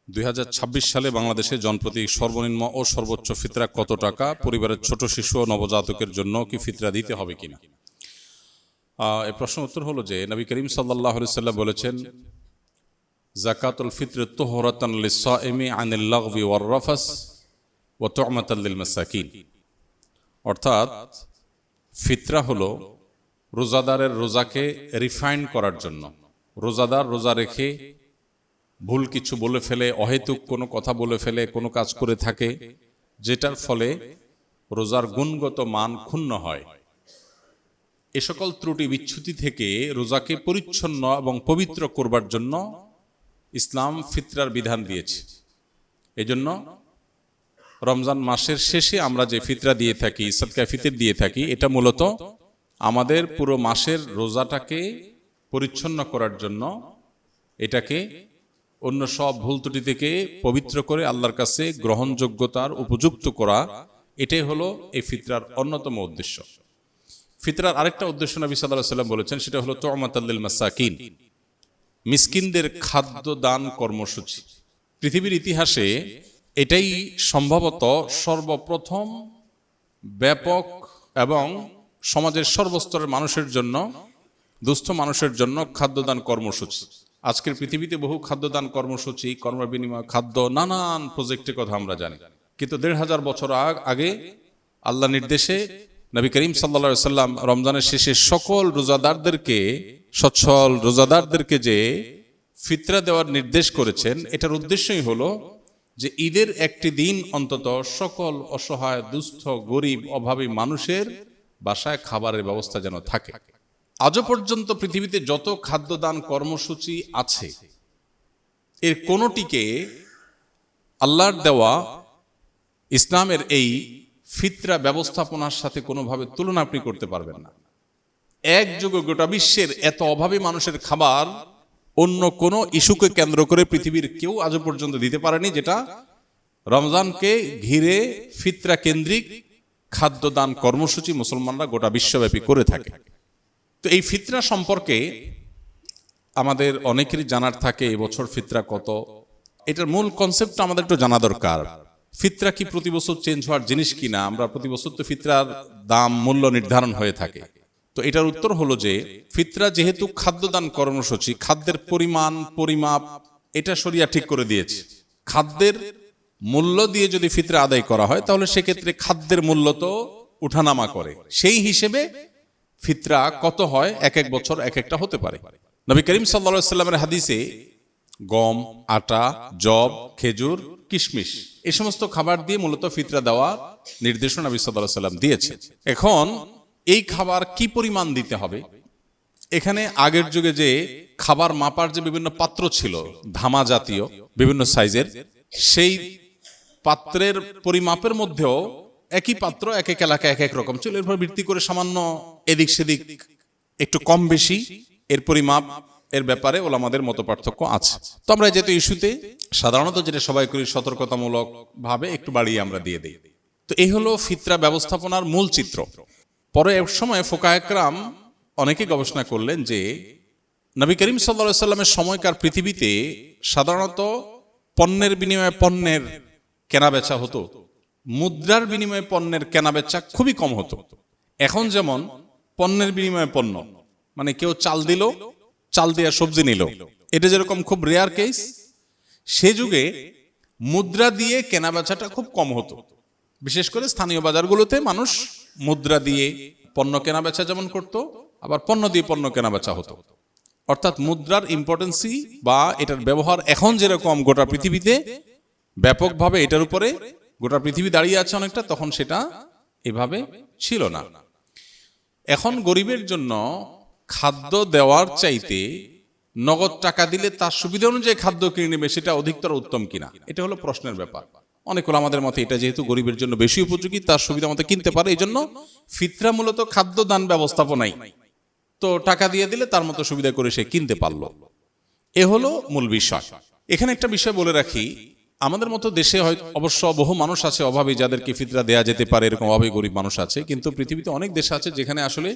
2026 সালে বাংলাদেশে জনপ্রতি সর্বনিম্ন ও সর্বোচ্চ ফিতরা কত টাকা? পরিবারের ছোট শিশু ও নবজাতকের জন্য কি ফিতরা দিতে হবে কিনা? এই প্রশ্নের উত্তর হলো যে নবী করিম সাল্লাল্লাহু আলাইহি সাল্লাম বলেছেন, যাকাতুল ফিত্র তুহরাতান লিস-সাইমি আনিল লাগবি ওয়ার রাফাস ওয়া তু'মাতাল লিল মাসাকিন। অর্থাৎ ফিতরা হলো রোজাদারের রোজাকে রিফাইন করার জন্য। রোজাদার রোজা রেখে ভুল কিছু বলে ফেলে, অহেতুক কোনো কথা বলে ফেলে, কোনো কাজ করে থাকে যেটার ফলে রোজার গুণগত মান ক্ষুণ্ণ হয়, এ সকল ত্রুটি বিচ্যুতি থেকে রোজাকে পরিচ্ছন্ন এবং পবিত্র করবার জন্য ইসলাম ফিতরার বিধান দিয়েছে। এজন্য রমজান মাসের শেষে আমরা যে ফিতরা দিয়ে থাকি, সদকা ফিতর দিয়ে থাকি, এটা মূলত আমাদের পুরো মাসের রোজাটাকে পরিচ্ছন্ন করার জন্য, এটাকে অন্য সব ভুল ত্রুটি থেকে পবিত্র করে আল্লাহর কাছে গ্রহণযোগ্যতার উপযুক্ত করা, এটাই হলো এই ফিতরার অন্যতম উদ্দেশ্য। ফিতরার আরেকটা উদ্দেশ্য নবী সাল্লাল্লাহু আলাইহি ওয়াসাল্লাম বলেছেন, সেটা হলো তু'মাতাল লিল মাসাকিন, মিসকিনদের খাদ্য দান কর্মসূচি। পৃথিবীর ইতিহাসে এটাই সম্ভবত সর্বপ্রথম ব্যাপক এবং সমাজের সর্বস্তরের মানুষের জন্য, দুস্থ মানুষের জন্য খাদ্যদান কর্মসূচি। আজকের পৃথিবীতে বহু খাদ্যদান কর্মসূচি, কর্ম বিনিময়, খাদ্য, নানান প্রজেক্টের কথা আমরা জানি, কিন্তু 1500 বছর আগে আল্লাহ নির্দেশে নবী করিম সাল্লাল্লাহু আলাইহি সাল্লাম রমজানের শেষে সকল রোজাদারদেরকে, সচ্ছল রোজাদারদেরকে যে ফিতরা দেওয়ার নির্দেশ করেছেন, এটার উদ্দেশ্যই হলো যে ঈদের একটি দিন অন্তত সকল অসহায়, দুস্থ, গরিব, অভাবী মানুষের বাসায় খাবারের ব্যবস্থা যেন থাকে। আজও পর্যন্ত পৃথিবীতে যত খাদ্যদান কর্মসূচি আছে, এর কোনোটিকে আল্লাহর দেওয়া ইসলামের এই ফিতরা ব্যবস্থাপনার সাথে কোনোভাবে তুলনা আপনি করতে পারবেন না। একযোগে গোটা বিশ্বের এত অভাবী মানুষের খাবার অন্য কোনো ইস্যুকে কেন্দ্র করে পৃথিবীর কেউ আজও পর্যন্ত দিতে পারেনি, যেটা রমজানকে ঘিরে ফিতরা কেন্দ্রিক খাদ্যদান কর্মসূচি মুসলমানরা গোটা বিশ্বব্যাপী করে থাকে। তো এই ফিতরা সম্পর্কে আমাদের অনেকেরই জানার থাকে, এবছর ফিতরা কত, এটার মূল কনসেপ্টটা আমাদের একটু জানা দরকার। ফিতরা কি প্রতি বছর চেঞ্জ হওয়ার জিনিস কিনা? আমরা প্রতি বছর তো ফিতরার দাম, মূল্য নির্ধারণ হয়ে থাকে। তো এটার উত্তর হলো যে ফিতরা যেহেতু খাদ্যদান কর্মসূচি, খাদ্যের পরিমাণ, পরিমাপ এটা শরিয়া ঠিক করে দিয়েছে। খাদ্যের মূল্য দিয়ে যদি ফিতরা আদায় করা হয়, তাহলে সেক্ষেত্রে খাদ্যের মূল্য তো উঠানামা করে, সেই হিসেবে ফিতরা কত হয় এক এক বছর এক একটা হতে পারে। নবী করিম সাল্লাল্লাহু আলাইহি সাল্লামের হাদিসে গম, আটা, জব, খেজুর, কিশমিশ এই সমস্ত খাবার দিয়ে মূলত ফিতরা দেওয়া নির্দেশনা নবী সাল্লাল্লাহু আলাইহি সাল্লাম দিয়েছেন। এখন এই খাবার কি পরিমাণ দিতে হবে, এখানে আগের যুগে যে খাবার মাপার যে বিভিন্ন পাত্র ছিল, ধামা জাতীয় বিভিন্ন সাইজের, সেই পাত্রের পরিমাপের মধ্যেও একই পাত্র এক এক এলাকায় এক এক রকম ছিল। এরপর ভিত্তি করে সামান্য এদিক সেদিক একটু কম বেশি এর পরিমাপ এর ব্যাপারে ওলামাদের মত পার্থক্য আছে। তো আমরা যেহেতু ইস্যুতে সাধারণত যেটা সবাই করি, সতর্কতামূলক ভাবে একটু বাড়িয়ে আমরা দিয়ে দিই। তো এই হলো ফিতরা ব্যবস্থাপনার মূল চিত্র। পরে এক সময় ফুকাহা একরাম অনেকে গবেষণা করলেন যে নবী করিম সাল্লাল্লাহু আলাইহি সাল্লামের সময়কার পৃথিবীতে সাধারণত পণ্যের বিনিময়ে পণ্যের কেনাবেচা হতো, মুদ্রার বিনিময়ে পণ্যের কেনাবেচা খুবই কম হতো। এখন যেমন পণ্যের বিনিময়ে পণ্য, মানে কেউ চাল দিল, চাল দিয়ে সবজি নিল, এটা যেরকম খুব রেয়ার কেস, সে যুগে মুদ্রা দিয়ে কেনাবেচাটা খুব কম হতো। বিশেষ করে স্থানীয় বাজারগুলোতে মানুষ মুদ্রা দিয়ে পণ্য কেনাবেচা যেমন করতো, আবার পণ্য দিয়ে পণ্য কেনাবেচা হতো। অর্থাৎ মুদ্রার ইম্পর্টেন্সি বা এটার ব্যবহার এখন যেরকম গোটা পৃথিবীতে ব্যাপকভাবে এটার উপরে গোটা পৃথিবী দাঁড়িয়ে আছে অনেকটা, তখন সেটা এভাবে ছিল না। এখন গরিবের জন্য খাদ্য দেওয়ার চাইতে নগদ টাকা দিলে তার সুবিধা অনুযায়ী খাদ্য কিনে নেবে, সেটা অধিকতর উত্তম কিনা, এটা হলো প্রশ্নের ব্যাপার। অনেক আমাদের মতে এটা যেহেতু গরিবের জন্য বেশি উপযোগী, তার সুবিধা মতো কিনতে পারে, এই জন্য ফিতরা মূলত খাদ্য দান ব্যবস্থাপনাই। তো টাকা দিয়ে দিলে তার মতো সুবিধা করে সে কিনতে পারলো, এ হলো মূল বিষয়। এখানে একটা বিষয় বলে রাখি, আমাদের মতো দেশে হয় অবশ্য বহু মানুষ আছে অভাবী, যাদেরকে ফিতরা দেয়া যেতে পারে, এরকম অভাবী গরিব মানুষ আছে, কিন্তু পৃথিবীতে অনেক দেশ আছে যেখানে আসলে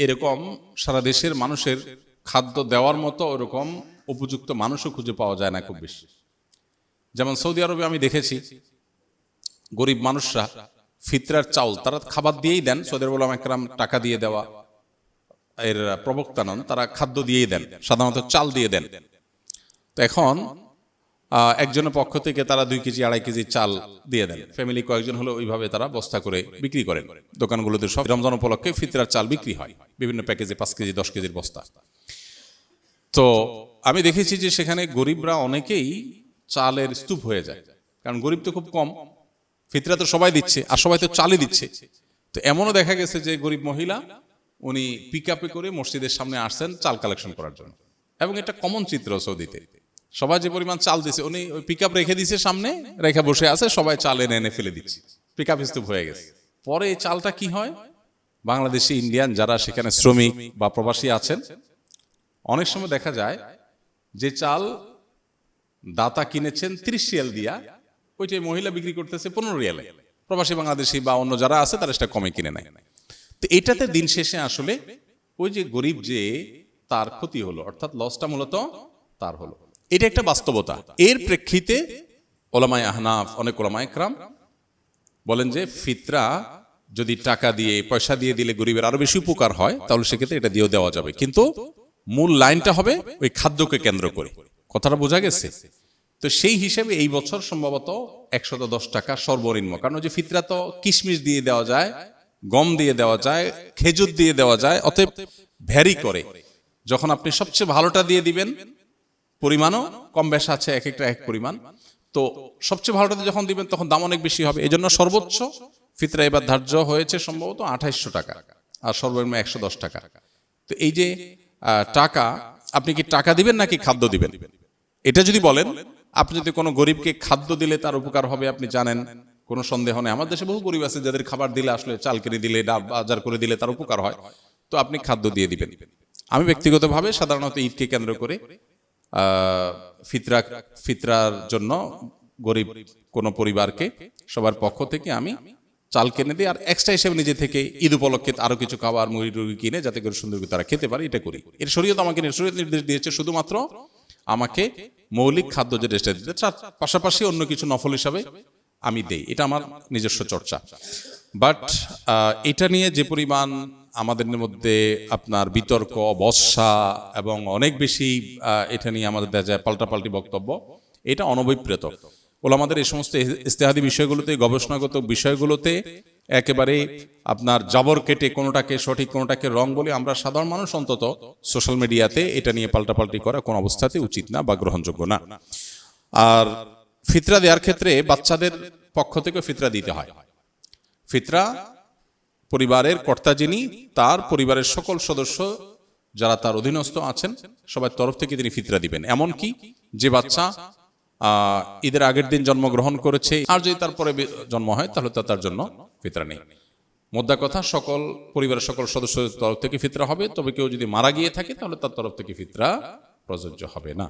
এরকম সারা দেশের মানুষের খাদ্য দেওয়ার মতো ওরকম উপযুক্ত মানুষও খুঁজে পাওয়া যায় না খুব বেশি। যেমন সৌদি আরবে আমি দেখেছি গরিব মানুষরা ফিতরার চাউল তারা খাবার দিয়েই দেন, সৌদি আরব উলামা একরাম টাকা দিয়ে দেওয়া এর প্রবক্তা নন, তারা খাদ্য দিয়েই দেন, সাধারণত চাল দিয়ে দেন। তো এখন একজনের পক্ষ থেকে তারা 2 কেজি 2.5 কেজি চাল দিয়ে দেন, ফ্যামিলি কয়েকজন হলে ওইভাবে তারা বস্তা করে বিক্রি করেন। দোকানগুলোতে সব রমজান উপলক্ষে ফিতরার চাল বিক্রি হয় বিভিন্ন প্যাকেজে, 5 কেজি 10 কেজির বস্তা। তো আমি দেখেছি যে সেখানে গরিবরা অনেকেই চালের স্তূপ হয়ে যায়, কারণ গরিব তো খুব কম, ফিতরা তো সবাই দিচ্ছে আর সবাই তো চালই দিচ্ছে। তো এমনও দেখা গেছে যে গরিব মহিলা উনি পিক আপে করে মসজিদের সামনে আসছেন চাল কালেকশন করার জন্য, এবং এটা কমন চিত্র সৌদিতে। সবাই যে পরিমাণ চাল দিচ্ছে, উনি ওই পিক আপ রেখে দিচ্ছে সামনে, রেখে বসে আছে, সবাই চাল এনে এনে ফেলে দিচ্ছে, পিক আপ স্তূপ হয়ে গেছে। পরে এই চালটা কি হয়, বাংলাদেশি ইন্ডিয়ান যারা সেখানে শ্রমিক বা প্রবাসী আছেন, অনেক সময় দেখা যায় যে চাল দাতা কিনেছেন 30 রিয়াল দিয়া, ওইটাই মহিলা বিক্রি করতেছে 15 রিয়ালে, প্রবাসী বাংলাদেশি বা অন্য যারা আছে তারা সেটা কমে কিনে নেয়। তো এটাতে দিন শেষে আসলে ওই যে গরিব যে তার ক্ষতি হলো, অর্থাৎ লসটা মূলত তার হলো। এটা একটা বাস্তবতা। এর প্রেক্ষিতে ওলামায়ে আহনাফ, অনেক ওলামায়ে কেরাম বলেন যে ফিতরা যদি টাকা দিয়ে পয়সা দিয়ে দিলে গরিবের আরো বেশি উপকার হয়, তাহলে সেক্ষেত্রে এটা দিয়েও দেওয়া যাবে, কিন্তু মূল লাইনটা হবে ওই খাদ্যকে কেন্দ্র করে। কথাটা বোঝা গেছে? তো সেই হিসেবে এই বছর সম্ভবত 110 টাকা সর্বনিম্ন, কারণ ওই যে ফিতরা তো কিশমিশ দিয়ে দেওয়া যায়, গম দিয়ে দেওয়া যায়, খেজুর দিয়ে দেওয়া যায়, অতএব ভ্যারি করে। যখন আপনি সবচেয়ে ভালোটা দিয়ে দিবেন, পরিমাণও কম বেশ আছে, এক একটা এক পরিমাণ, তো সবচেয়ে ভালোটাতে যখন দিবেন তখন দাম অনেক বেশি হবে। এই জন্য সর্বোচ্চ ফিতরা এবার ধার্য হয়েছে সম্ভবত 2800 টাকা, আর সর্বনিম্ন 110 টাকা। তো এই যে টাকা, আপনি কি টাকা দিবেন নাকি খাদ্য দিবেন? এটা যদি বলেন, আপনি যদি কোনো গরিবকে খাদ্য দিলে তার উপকার হবে, আপনি জানেন, কোনো সন্দেহ নেই। আমার দেশে বহু গরিব আছে যাদের খাবার দিলে, আসলে চাল কিনে দিলে, ডাব বাজার করে দিলে তার উপকার হয়, তো আপনি খাদ্য দিয়ে দিবেন। আমি ব্যক্তিগতভাবে সাধারণত ঈদকে কেন্দ্র করে ফিতরার জন্য গরিব কোনো পরিবারকে সবার পক্ষ থেকে আমি চাল কিনে দিই, আর এক্সট্রা হিসেবে নিজে থেকে ঈদ উপলক্ষে আরো কিছু খাবার মুড়ি টুড়ি কিনে যাতে করে সুন্দর করে তারা খেতে পারে, এটা করি। এর শরীয়ত আমাকে নির্দেশ দিয়েছে শুধুমাত্র আমাকে মৌলিক খাদ্য যে রেস্টে দিতে, পাশাপাশি অন্য কিছু নফল হিসাবে আমি দেই, এটা আমার নিজস্ব চর্চা। বাট এটা নিয়ে যে পরিমাণ আমাদের মধ্যে আপনার বিতর্ক, বর্ষা এবং অনেক বেশি এটা নিয়ে আমাদের দেখা যায় পাল্টাপাল্টি বক্তব্য, এটা অনভিপ্রেত। ওলামাদের এই সমস্ত ইজতিহাদি বিষয়গুলোতে, গবেষণাগত বিষয়গুলোতে একেবারে আপনার জাবর কেটে কোনোটাকে সঠিক কোনোটাকে রং বলে আমরা সাধারণ মানুষ অন্তত সোশ্যাল মিডিয়াতে এটা নিয়ে পাল্টাপাল্টি করা কোন অবস্থাতে উচিত না বা গ্রহণযোগ্য না। আর ফিতরা দেওয়ার ক্ষেত্রে বাচ্চাদের পক্ষ থেকে ফিতরা দিতে হয়। ফিতরা পরিবারের কর্তা যিনি, তার পরিবারের সকল সদস্য যারা তার অধীনস্থ আছেন সবার তরফ থেকে তিনি ফিতরা দিবেন। এমনকি যে বাচ্চা ঈদের আগের দিন জন্মগ্রহণ করেছে, আর যদি তারপরে জন্ম হয় তাহলে তার জন্য ফিতরা নেই। মোদ্দা কথা, সকল পরিবারের সকল সদস্যদের তরফ থেকে ফিতরা হবে, তবে কেউ যদি মারা গিয়ে থাকে তাহলে তার তরফ থেকে ফিতরা প্রযোজ্য হবে না।